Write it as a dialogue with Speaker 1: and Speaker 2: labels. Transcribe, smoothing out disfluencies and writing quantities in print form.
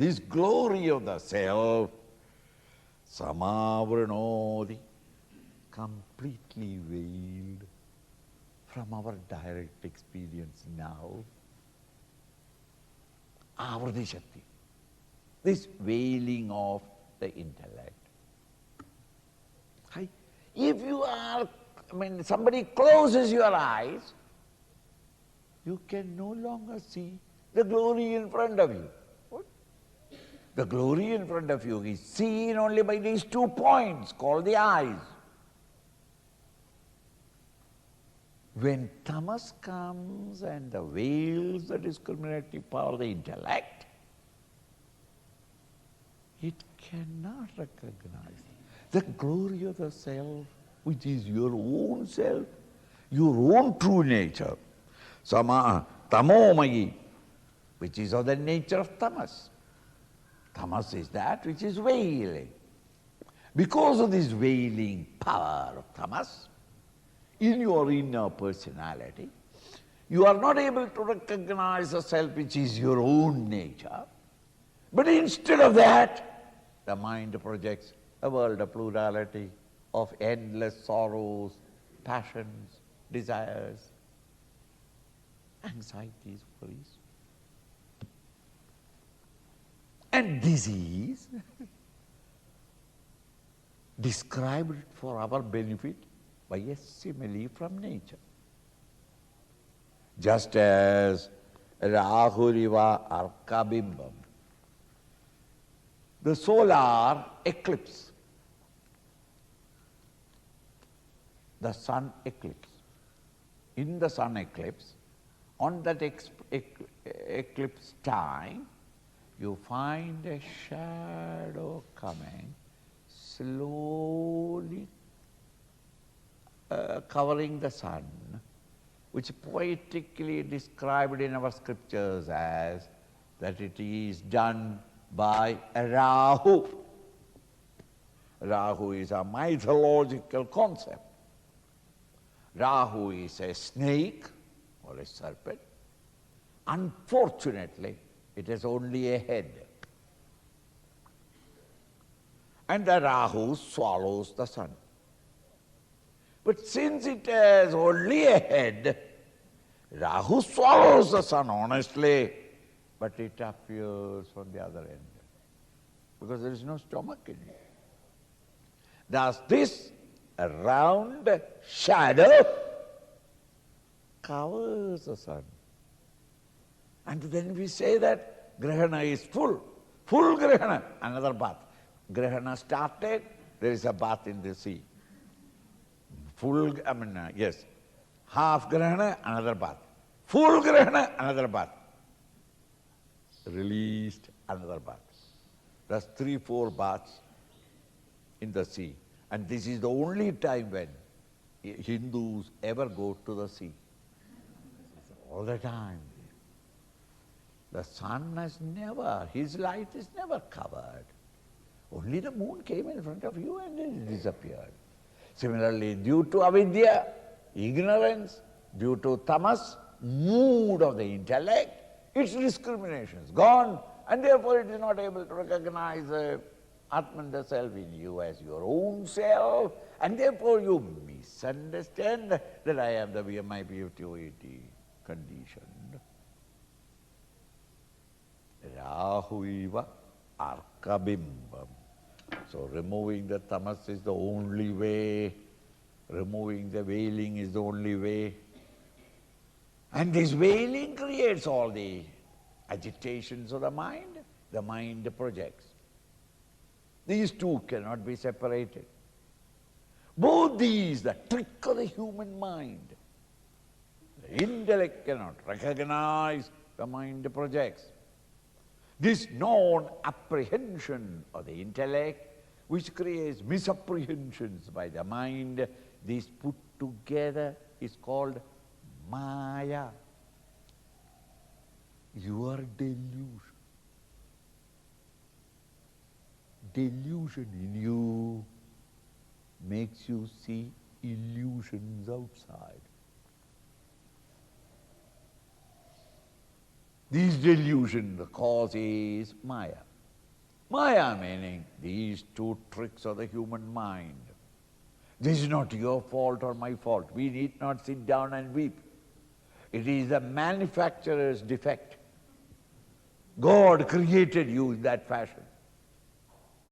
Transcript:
Speaker 1: this glory of the self, samavrinodi, completely veiled from our direct experience now. Avriti Shakti, this veiling of the intellect. If you are, somebody closes your eyes, you can no longer see the glory in front of you. What? The glory in front of you is seen only by these 2 points called the eyes. When tamas comes and the veils the discriminative power of the intellect, it cannot recognize the glory of the self, which is your own self, your own true nature. Tamomayi, which is of the nature of tamas. Tamas is that which is veiling. Because of this veiling power of tamas, in your inner personality, you are not able to recognize the self which is your own nature, but instead of that, the mind projects a world of plurality, of endless sorrows, passions, desires, anxieties, worries. And this is described for our benefit by a simile from nature. Just as Rahuriva Arkabimbam, the solar eclipse, the sun eclipse. In the sun eclipse, on that eclipse time, you find a shadow coming, slowly covering the sun, which poetically described in our scriptures as that it is done by a Rahu. Rahu is a mythological concept. Rahu is a snake or a serpent. Unfortunately, it has only a head. And the Rahu swallows the sun. But since it has only a head, Rahu swallows the sun honestly, but it appears from the other end, because there is no stomach in it. Thus this round shadow covers the sun. And then we say that Grahana is full Grahana, another bath. Grahana started, there is a bath in the sea. Half Grahana, another bath. Full Grahana, another bath. Released, another bath. That's 3-4 baths in the sea. And this is the only time when Hindus ever go to the sea. All the time. The sun has never, his light is never covered. Only the moon came in front of you and it disappeared. Similarly, due to avidya, ignorance, due to tamas, mood of the intellect, its discrimination is gone, and therefore it is not able to recognize the Atman, the self in you, as your own self, and therefore you misunderstand that I am my beauty conditioned. Rahuiva Arkabimbam. So removing the tamas is the only way, removing the veiling is the only way. And this veiling creates all the agitations of the mind projects. These two cannot be separated. Both these, the trick of the human mind. The intellect cannot recognize, the mind projects. This non-apprehension of the intellect, which creates misapprehensions by the mind, this put together is called Maya. Your delusion. Delusion in you makes you see illusions outside. These delusions, the cause is Maya. Maya meaning these two tricks of the human mind. This is not your fault or my fault. We need not sit down and weep. It is the manufacturer's defect. God created you in that fashion.